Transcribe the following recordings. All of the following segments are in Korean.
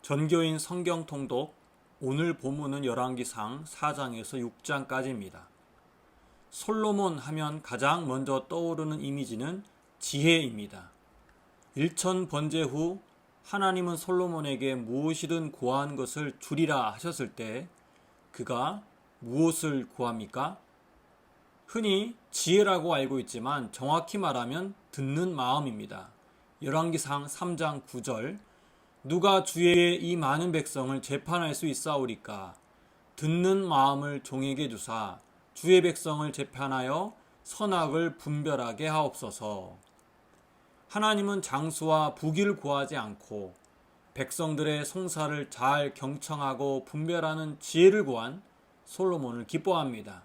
전교인 성경 통독, 오늘 본문은 열왕기상 4장에서 6장까지입니다. 솔로몬 하면 가장 먼저 떠오르는 이미지는 지혜입니다. 일천 번제 후 하나님은 솔로몬에게 무엇이든 구한 것을 주리라 하셨을 때 그가 무엇을 구합니까? 흔히 지혜라고 알고 있지만 정확히 말하면 듣는 마음입니다. 열왕기상 3장 9절, 누가 주의 이 많은 백성을 재판할 수 있사오리까? 듣는 마음을 종에게 주사 주의 백성을 재판하여 선악을 분별하게 하옵소서. 하나님은 장수와 부귀를 구하지 않고 백성들의 송사를 잘 경청하고 분별하는 지혜를 구한 솔로몬을 기뻐합니다.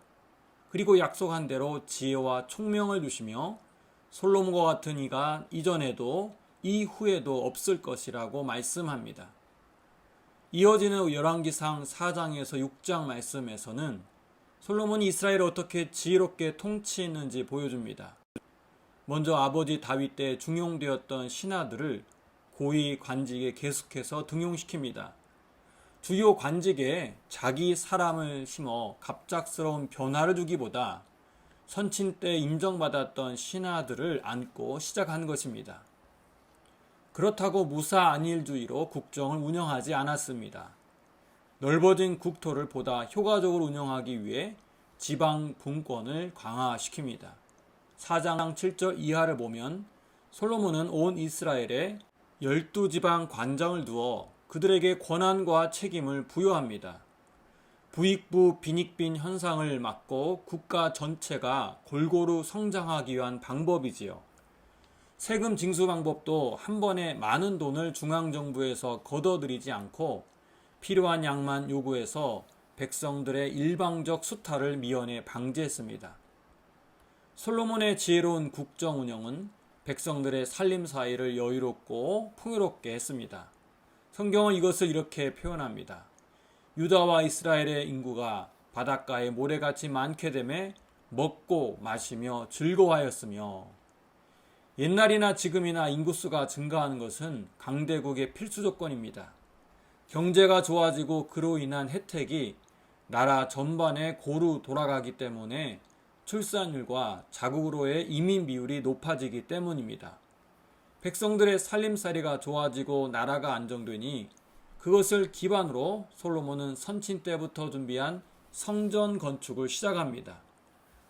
그리고 약속한 대로 지혜와 총명을 주시며 솔로몬과 같은 이가 이전에도 이후에도 없을 것이라고 말씀합니다. 이어지는 열왕기상 4장에서 6장 말씀에서는 솔로몬이 이스라엘을 어떻게 지혜롭게 통치했는지 보여줍니다. 먼저 아버지 다윗 때 중용되었던 신하들을 고위 관직에 계속해서 등용시킵니다. 주요 관직에 자기 사람을 심어 갑작스러운 변화를 주기보다 선친 때 인정받았던 신하들을 안고 시작한 것입니다. 그렇다고 무사안일주의로 국정을 운영하지 않았습니다. 넓어진 국토를 보다 효과적으로 운영하기 위해 지방 분권을 강화시킵니다. 4장 7절 이하를 보면 솔로몬은 온 이스라엘에 12지방 관장을 두어 그들에게 권한과 책임을 부여합니다. 부익부 빈익빈 현상을 막고 국가 전체가 골고루 성장하기 위한 방법이지요. 세금 징수 방법도 한 번에 많은 돈을 중앙정부에서 걷어들이지 않고 필요한 양만 요구해서 백성들의 일방적 수탈을 미연에 방지했습니다. 솔로몬의 지혜로운 국정 운영은 백성들의 살림사이를 여유롭고 풍요롭게 했습니다. 성경은 이것을 이렇게 표현합니다. 유다와 이스라엘의 인구가 바닷가에 모래같이 많게 되매 먹고 마시며 즐거워하였으며, 옛날이나 지금이나 인구수가 증가하는 것은 강대국의 필수 조건입니다. 경제가 좋아지고 그로 인한 혜택이 나라 전반에 고루 돌아가기 때문에 출산율과 자국으로의 이민 비율이 높아지기 때문입니다. 백성들의 살림살이가 좋아지고 나라가 안정되니 그것을 기반으로 솔로몬은 선친 때부터 준비한 성전 건축을 시작합니다.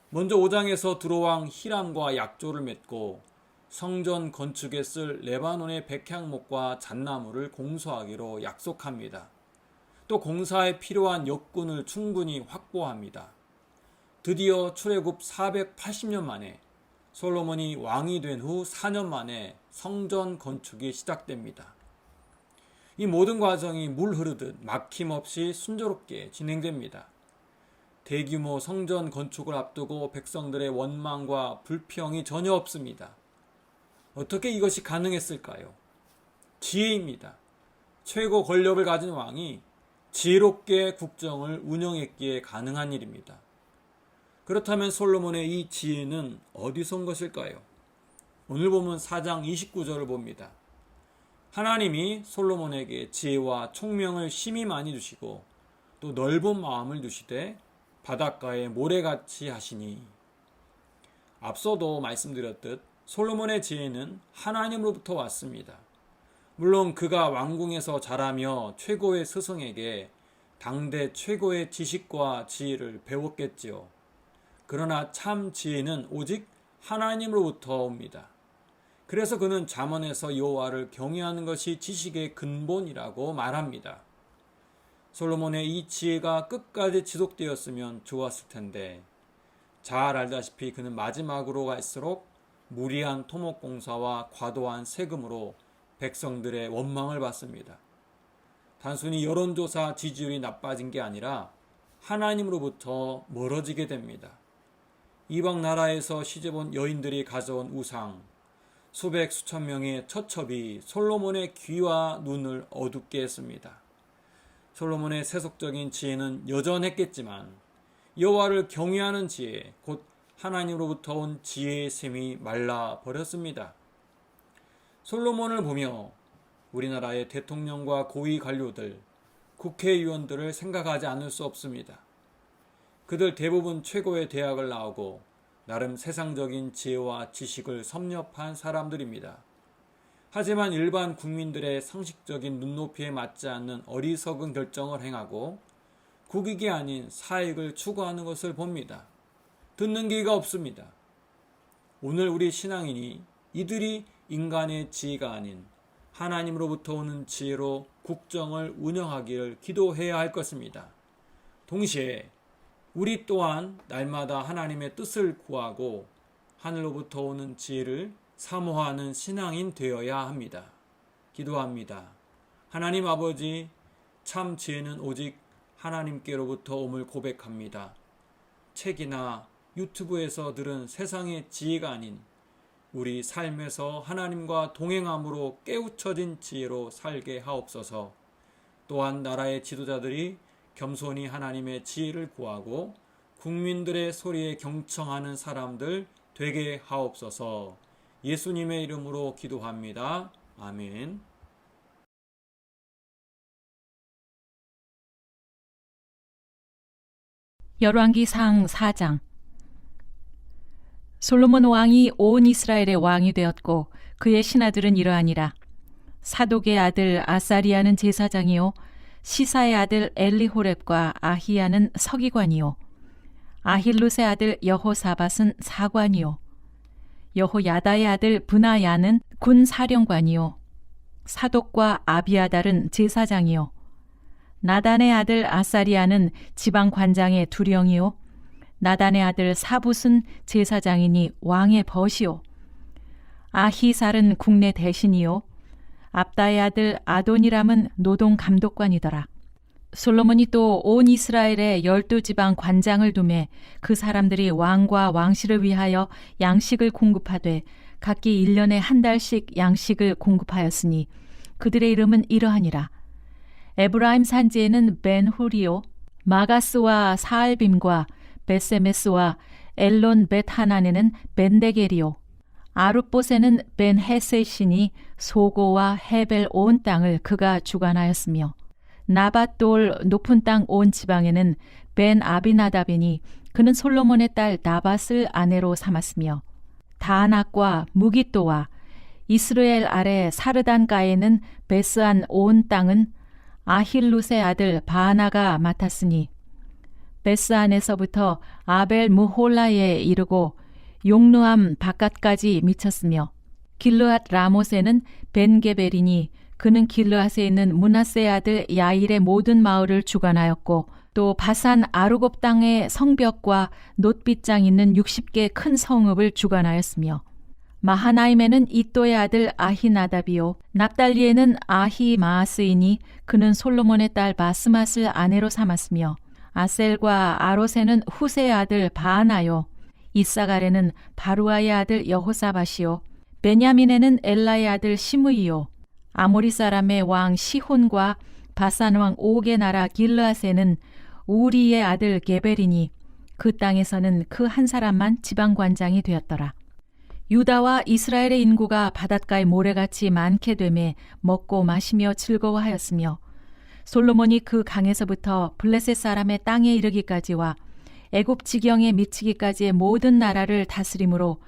먼저 5장에서 두로왕 히람과 약조를 맺고 성전 건축에 쓸 레바논의 백향목과 잣나무를 공수하기로 약속합니다. 또 공사에 필요한 역군을 충분히 확보합니다. 드디어 출애굽 480년 만에 솔로몬이 왕이 된 후 4년 만에 성전 건축이 시작됩니다. 이 모든 과정이 물 흐르듯 막힘없이 순조롭게 진행됩니다. 대규모 성전 건축을 앞두고 백성들의 원망과 불평이 전혀 없습니다. 어떻게 이것이 가능했을까요? 지혜입니다. 최고 권력을 가진 왕이 지혜롭게 국정을 운영했기에 가능한 일입니다. 그렇다면 솔로몬의 이 지혜는 어디서 온 것일까요? 오늘 보면 4장 29절을 봅니다. 하나님이 솔로몬에게 지혜와 총명을 심히 많이 주시고 또 넓은 마음을 주시되 바닷가에 모래같이 하시니. 앞서도 말씀드렸듯 솔로몬의 지혜는 하나님으로부터 왔습니다. 물론 그가 왕궁에서 자라며 최고의 스승에게 당대 최고의 지식과 지혜를 배웠겠지요. 그러나 참 지혜는 오직 하나님으로부터 옵니다. 그래서 그는 잠언에서 여호와를 경외하는 것이 지식의 근본이라고 말합니다. 솔로몬의 이 지혜가 끝까지 지속되었으면 좋았을 텐데, 잘 알다시피 그는 마지막으로 갈수록 무리한 토목공사와 과도한 세금으로 백성들의 원망을 받습니다. 단순히 여론조사 지지율이 나빠진 게 아니라 하나님으로부터 멀어지게 됩니다. 이방 나라에서 시집온 여인들이 가져온 우상, 수백 수천 명의 처첩이 솔로몬의 귀와 눈을 어둡게 했습니다. 솔로몬의 세속적인 지혜는 여전했겠지만 여호와를 경외하는 지혜, 곧 하나님으로부터 온 지혜의 샘이 말라버렸습니다. 솔로몬을 보며 우리나라의 대통령과 고위 관료들, 국회의원들을 생각하지 않을 수 없습니다. 그들 대부분 최고의 대학을 나오고 나름 세상적인 지혜와 지식을 섭렵한 사람들입니다. 하지만 일반 국민들의 상식적인 눈높이에 맞지 않는 어리석은 결정을 행하고 국익이 아닌 사익을 추구하는 것을 봅니다. 듣는 귀가 없습니다. 오늘 우리 신앙인이 이들이 인간의 지혜가 아닌 하나님으로부터 오는 지혜로 국정을 운영하기를 기도해야 할 것입니다. 동시에 우리 또한 날마다 하나님의 뜻을 구하고 하늘로부터 오는 지혜를 사모하는 신앙인 되어야 합니다. 기도합니다. 하나님 아버지, 참 지혜는 오직 하나님께로부터 옴을 고백합니다. 책이나 유튜브에서 들은 세상의 지혜가 아닌 우리 삶에서 하나님과 동행함으로 깨우쳐진 지혜로 살게 하옵소서. 또한 나라의 지도자들이 겸손히 하나님의 지혜를 구하고 국민들의 소리에 경청하는 사람들 되게 하옵소서. 예수님의 이름으로 기도합니다. 아멘. 열왕기상 4장. 솔로몬 왕이 온 이스라엘의 왕이 되었고 그의 신하들은 이러하니라. 사독의 아들 아사리아는 제사장이요 시사의 아들 엘리호렙과 아히야는 서기관이요 아힐룻의 아들 여호사밧은 사관이요 여호야다의 아들 브나야는 군사령관이요 사독과 아비아달은 제사장이요 나단의 아들 아사리아는 지방관장의 두령이요 나단의 아들 사붓은 제사장이니 왕의 벗이요 아히살은 국내 대신이요 압다의 아들 아도니람은 노동 감독관이더라. 솔로몬이 또 온 이스라엘에 12지방 관장을 두매 그 사람들이 왕과 왕실을 위하여 양식을 공급하되 각기 1년에 한 달씩 양식을 공급하였으니 그들의 이름은 이러하니라. 에브라임 산지에는 벤후리요 마가스와 사알빔과 베세메스와 엘론 벳하난에는 벤데겔이요 아룻봇에는 벤헤셋이니 소고와 헤벨 온 땅을 그가 주관하였으며 나밧돌 높은 땅 온 지방에는 벤 아비나답이니 그는 솔로몬의 딸 나밧을 아내로 삼았으며 다낙과 무기또와 이스라엘 아래 사르단가에는 베스안 온 땅은 아힐룻의 아들 바나가 맡았으니 베스안에서부터 아벨 무홀라에 이르고 용르암 바깥까지 미쳤으며 길르앗 라못에는 벤게벨이니 그는 길르앗에 있는 므낫세의 아들 야일의 모든 마을을 주관하였고 또 바산 아르곱 땅의 성벽과 놋빗장 있는 60개 큰 성읍을 주관하였으며 마하나임에는 이또의 아들 아히나답이요 납달리에는 아히마아스이니 그는 솔로몬의 딸 바스맛을 아내로 삼았으며 아셀과 아롯에는 후세의 아들 바하나요 이사갈에는 바루아의 아들 여호사밧이요 베냐민에는 엘라의 아들 시므이요 아모리 사람의 왕 시혼과 바산 왕 옥의 나라 길르앗에는 우리의 아들 게벨이니 그 땅에서는 그 한 사람만 지방관장이 되었더라. 유다와 이스라엘의 인구가 바닷가의 모래같이 많게 되매 먹고 마시며 즐거워하였으며 솔로몬이 그 강에서부터 블레셋 사람의 땅에 이르기까지와 애굽 지경에 미치기까지의 모든 나라를 다스림으로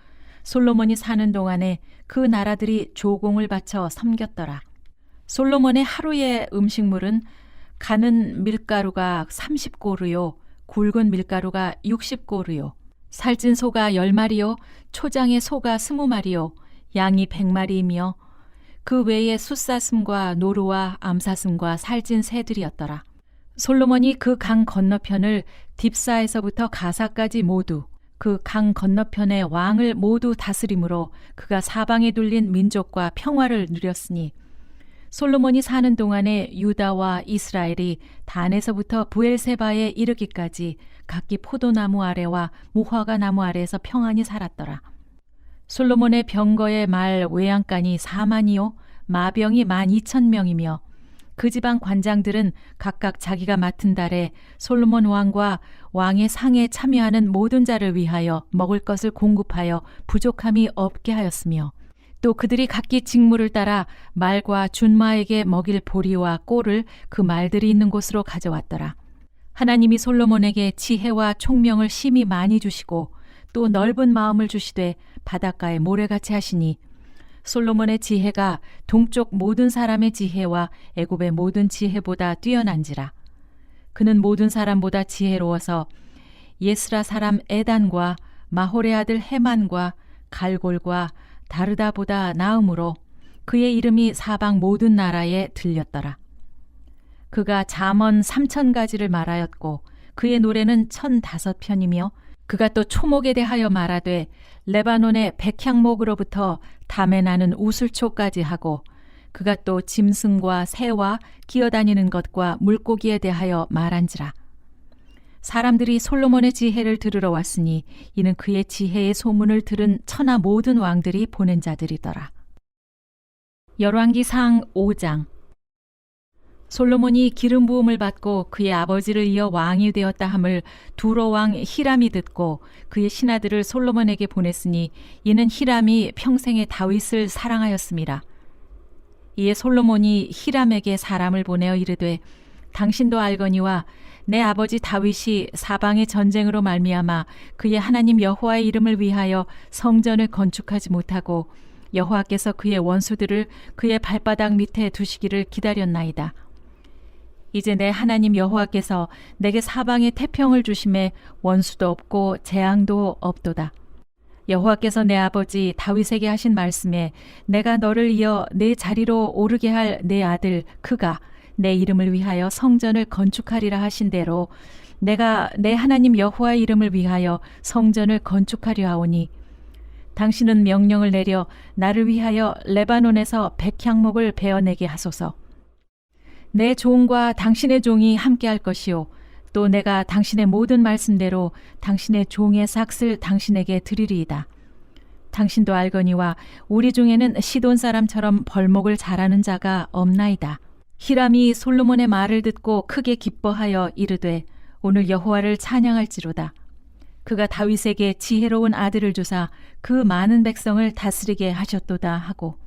솔로몬이 사는 동안에 그 나라들이 조공을 바쳐 섬겼더라. 솔로몬의 하루의 음식물은 가는 밀가루가 30고르요 굵은 밀가루가 60고르요 살찐 소가 10마리요 초장의 소가 20마리요 양이 100마리이며 그 외에 숫사슴과 노루와 암사슴과 살찐 새들이었더라. 솔로몬이 그 강 건너편을 딥사에서부터 가사까지 모두 그 강 건너편의 왕을 모두 다스림으로 그가 사방에 둘린 민족과 평화를 누렸으니 솔로몬이 사는 동안에 유다와 이스라엘이 단에서부터 부엘세바에 이르기까지 각기 포도나무 아래와 무화과 나무 아래에서 평안히 살았더라. 솔로몬의 병거의 말 외양간이 4만이요 마병이 12,000명이며 그 지방 관장들은 각각 자기가 맡은 달에 솔로몬 왕과 왕의 상에 참여하는 모든 자를 위하여 먹을 것을 공급하여 부족함이 없게 하였으며 또 그들이 각기 직무를 따라 말과 준마에게 먹일 보리와 꼴을 그 말들이 있는 곳으로 가져왔더라. 하나님이 솔로몬에게 지혜와 총명을 심히 많이 주시고 또 넓은 마음을 주시되 바닷가에 모래같이 하시니 솔로몬의 지혜가 동쪽 모든 사람의 지혜와 애굽의 모든 지혜보다 뛰어난지라. 그는 모든 사람보다 지혜로워서 예스라 사람 에단과 마홀의 아들 헤만과 갈골과 다르다보다 나음으로 그의 이름이 사방 모든 나라에 들렸더라. 그가 잠언 3,000가지를 말하였고 그의 노래는 1,005편이며 그가 또 초목에 대하여 말하되 레바논의 백향목으로부터 담에 나는 우슬초까지 하고 그가 또 짐승과 새와 기어다니는 것과 물고기에 대하여 말한지라. 사람들이 솔로몬의 지혜를 들으러 왔으니 이는 그의 지혜의 소문을 들은 천하 모든 왕들이 보낸 자들이더라. 열왕기상 5장. 솔로몬이 기름 부음을 받고 그의 아버지를 이어 왕이 되었다 함을 두로 왕 히람이 듣고 그의 신하들을 솔로몬에게 보냈으니 이는 히람이 평생에 다윗을 사랑하였음이라. 이에 솔로몬이 히람에게 사람을 보내어 이르되 당신도 알거니와 내 아버지 다윗이 사방의 전쟁으로 말미암아 그의 하나님 여호와의 이름을 위하여 성전을 건축하지 못하고 여호와께서 그의 원수들을 그의 발바닥 밑에 두시기를 기다렸나이다. 이제 내 하나님 여호와께서 내게 사방에 태평을 주심에 원수도 없고 재앙도 없도다. 여호와께서 내 아버지 다윗에게 하신 말씀에 내가 너를 이어 내 자리로 오르게 할 내 아들 그가 내 이름을 위하여 성전을 건축하리라 하신 대로 내가 내 하나님 여호와의 이름을 위하여 성전을 건축하려 하오니 당신은 명령을 내려 나를 위하여 레바논에서 백향목을 베어내게 하소서. 내 종과 당신의 종이 함께할 것이요 또 내가 당신의 모든 말씀대로 당신의 종의 삭슬 당신에게 드리리이다. 당신도 알거니와 우리 중에는 시돈 사람처럼 벌목을 잘하는 자가 없나이다. 히람이 솔로몬의 말을 듣고 크게 기뻐하여 이르되 오늘 여호와를 찬양할지로다. 그가 다윗에게 지혜로운 아들을 주사 그 많은 백성을 다스리게 하셨도다 하고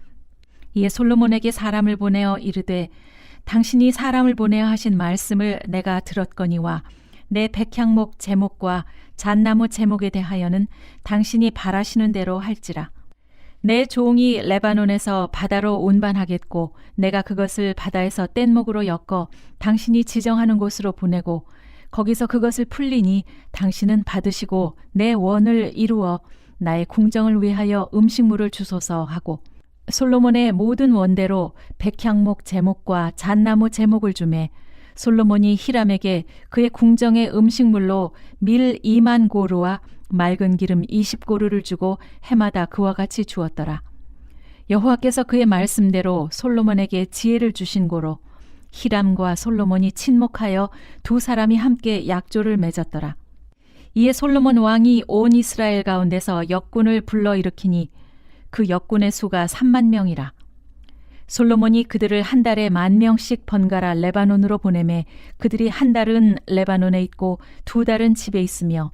이에 솔로몬에게 사람을 보내어 이르되 당신이 사람을 보내어 하신 말씀을 내가 들었거니와 내 백향목 제목과 잣나무 제목에 대하여는 당신이 바라시는 대로 할지라. 내 종이 레바논에서 바다로 운반하겠고 내가 그것을 바다에서 뗏목으로 엮어 당신이 지정하는 곳으로 보내고 거기서 그것을 풀리니 당신은 받으시고 내 원을 이루어 나의 궁정을 위하여 음식물을 주소서 하고 솔로몬의 모든 원대로 백향목 제목과 잣나무 제목을 주매 솔로몬이 히람에게 그의 궁정의 음식물로 밀 2만 고루와 맑은 기름 20고루를 주고 해마다 그와 같이 주었더라. 여호와께서 그의 말씀대로 솔로몬에게 지혜를 주신 고로 히람과 솔로몬이 친목하여 두 사람이 함께 약조를 맺었더라. 이에 솔로몬 왕이 온 이스라엘 가운데서 역군을 불러일으키니 그 역군의 수가 3만 명이라. 솔로몬이 그들을 한 달에 10,000명씩 번갈아 레바논으로 보내매 그들이 한 달은 레바논에 있고 두 달은 집에 있으며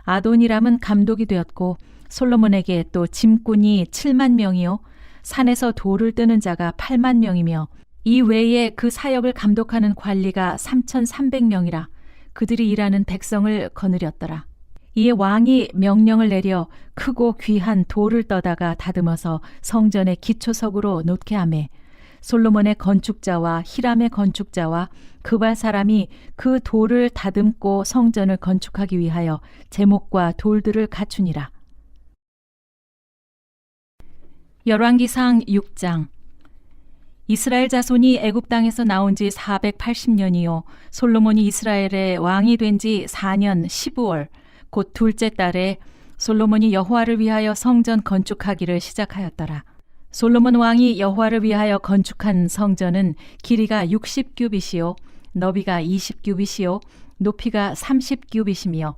아도니람은 감독이 되었고 솔로몬에게 또 짐꾼이 7만 명이요 산에서 돌을 뜨는 자가 8만 명이며 이 외에 그 사역을 감독하는 관리가 3,300명이라. 그들이 일하는 백성을 거느렸더라. 이에 왕이 명령을 내려 크고 귀한 돌을 떠다가 다듬어서 성전의 기초석으로 놓게 하매 솔로몬의 건축자와 히람의 건축자와 그발 사람이 그 돌을 다듬고 성전을 건축하기 위하여 제목과 돌들을 갖추니라. 열왕기상 6장. 이스라엘 자손이 애굽 땅에서 나온 지 480년이요 솔로몬이 이스라엘의 왕이 된 지 4년 15월 곧 둘째 달에 솔로몬이 여호와를 위하여 성전 건축하기를 시작하였더라. 솔로몬 왕이 여호와를 위하여 건축한 성전은 길이가 60규빗이요 너비가 20규빗이요 높이가 30규빗이며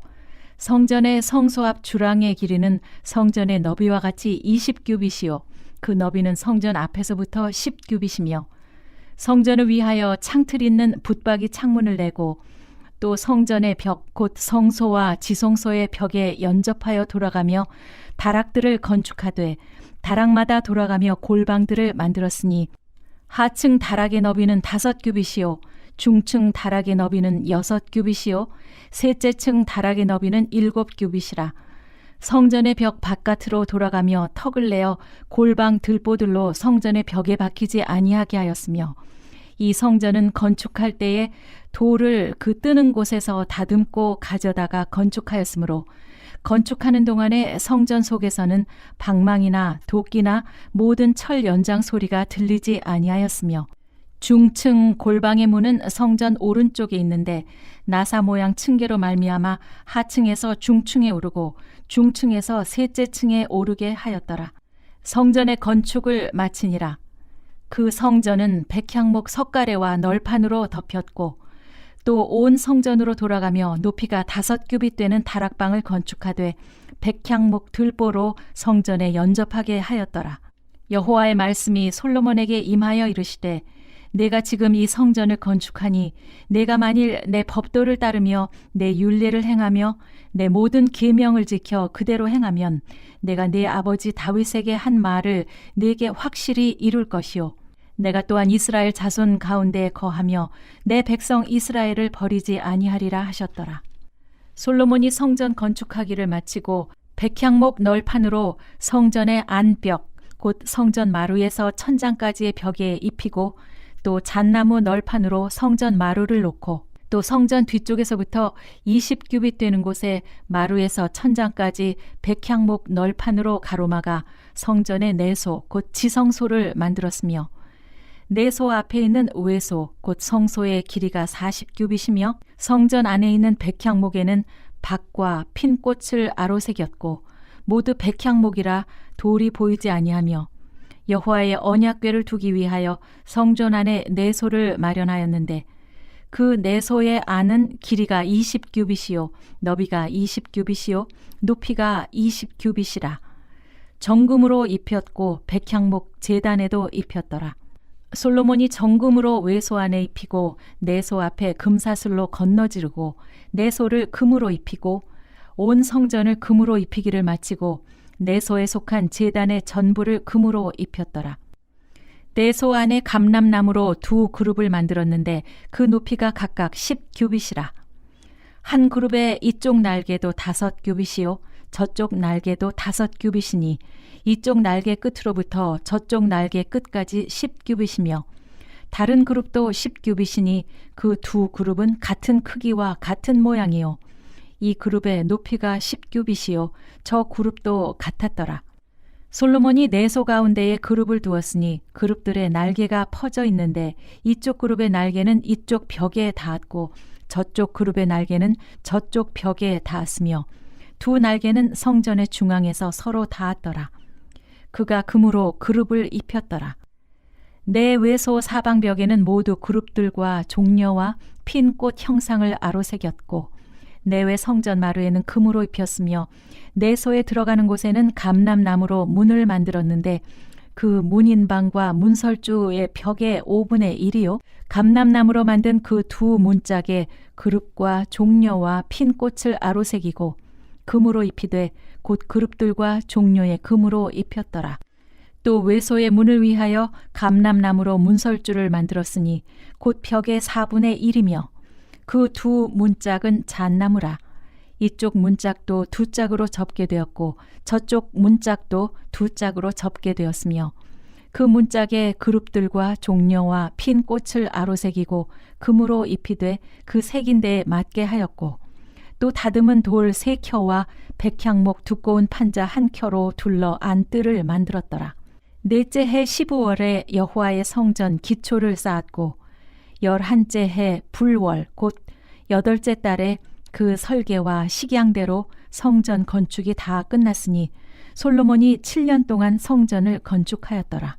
성전의 성소 앞 주랑의 길이는 성전의 너비와 같이 20규빗이요 그 너비는 성전 앞에서부터 10규빗이며 성전을 위하여 창틀 있는 붙박이 창문을 내고 또 성전의 벽 곧 성소와 지성소의 벽에 연접하여 돌아가며 다락들을 건축하되 다락마다 돌아가며 골방들을 만들었으니 하층 다락의 너비는 5규빗이요 중층 다락의 너비는 6규빗이요 셋째 층 다락의 너비는 7규빗이라. 성전의 벽 바깥으로 돌아가며 턱을 내어 골방 들보들로 성전의 벽에 박히지 아니하게 하였으며 이 성전은 건축할 때에 돌을 그 뜨는 곳에서 다듬고 가져다가 건축하였으므로 건축하는 동안에 성전 속에서는 방망이나 도끼나 모든 철 연장 소리가 들리지 아니하였으며 중층 골방의 문은 성전 오른쪽에 있는데 나사 모양 층계로 말미암아 하층에서 중층에 오르고 중층에서 셋째 층에 오르게 하였더라. 성전의 건축을 마치니라. 그 성전은 백향목 석가래와 널판으로 덮였고 또 온 성전으로 돌아가며 높이가 5규빗 되는 다락방을 건축하되 백향목 들보로 성전에 연접하게 하였더라. 여호와의 말씀이 솔로몬에게 임하여 이르시되 내가 지금 이 성전을 건축하니 내가 만일 내 법도를 따르며 내 율례를 행하며 내 모든 계명을 지켜 그대로 행하면 내가 내 아버지 다윗에게 한 말을 네게 확실히 이룰 것이요 내가 또한 이스라엘 자손 가운데 거하며 내 백성 이스라엘을 버리지 아니하리라 하셨더라. 솔로몬이 성전 건축하기를 마치고 백향목 널판으로 성전의 안벽 곧 성전 마루에서 천장까지의 벽에 입히고 또 잣나무 널판으로 성전 마루를 놓고 또 성전 뒤쪽에서부터 20규빗 되는 곳에 마루에서 천장까지 백향목 널판으로 가로막아 성전의 내소 곧 지성소를 만들었으며 내소 앞에 있는 외소 곧 성소의 길이가 40규빗이며 성전 안에 있는 백향목에는 박과 핀 꽃을 아로새겼고 모두 백향목이라 돌이 보이지 아니하며 여호와의 언약궤를 두기 위하여 성전 안에 내소를 마련하였는데 그 내소의 안은 길이가 20규빗이요 너비가 20규빗이요 높이가 20규빗이라. 정금으로 입혔고 백향목 제단에도 입혔더라. 솔로몬이 정금으로 외소 안에 입히고 내소 앞에 금사슬로 건너지르고 내소를 금으로 입히고 온 성전을 금으로 입히기를 마치고 내소에 속한 제단의 전부를 금으로 입혔더라. 내소 안에 감람나무로 2 그룹을 만들었는데 그 높이가 각각 10규빗이라. 한 그룹의 이쪽 날개도 5규빗이요 저쪽 날개도 5규빗이니 이쪽 날개 끝으로부터 저쪽 날개 끝까지 10규빗이며 다른 그룹도 10규빗이니 그 2 그룹은 같은 크기와 같은 모양이요 이 그룹의 높이가 10규빗이요 저 그룹도 같았더라. 솔로몬이 내소 가운데에 그룹을 두었으니 그룹들의 날개가 퍼져 있는데 이쪽 그룹의 날개는 이쪽 벽에 닿았고 저쪽 그룹의 날개는 저쪽 벽에 닿았으며 2 날개는 성전의 중앙에서 서로 닿았더라. 그가 금으로 그룹을 입혔더라. 내 외소 사방벽에는 모두 그룹들과 종려와 핀 꽃 형상을 아로새겼고 내외 성전 마루에는 금으로 입혔으며 내소에 들어가는 곳에는 감람나무로 문을 만들었는데 그 문인방과 문설주의 벽의 5분의 1이요 감람나무로 만든 그 2 문짝에 그룹과 종려와 핀 꽃을 아로새기고 금으로 입히되 곧 그룹들과 종려에 금으로 입혔더라. 또 외소의 문을 위하여 감람나무로 문설주를 만들었으니 곧 벽의 4분의 1이며 그 2 문짝은 잣나무라. 이쪽 문짝도 2 짝으로 접게 되었고 저쪽 문짝도 2 짝으로 접게 되었으며 그 문짝에 그룹들과 종려와 핀 꽃을 아로새기고 금으로 입히되 그 새긴 데에 맞게 하였고 또 다듬은 돌 3켜와 백향목 두꺼운 판자 1켜로 둘러 안뜰을 만들었더라. 넷째 해 15월에 여호와의 성전 기초를 쌓았고 11째 해 불월 곧 8째 달에 그 설계와 식양대로 성전 건축이 다 끝났으니 솔로몬이 7년 동안 성전을 건축하였더라.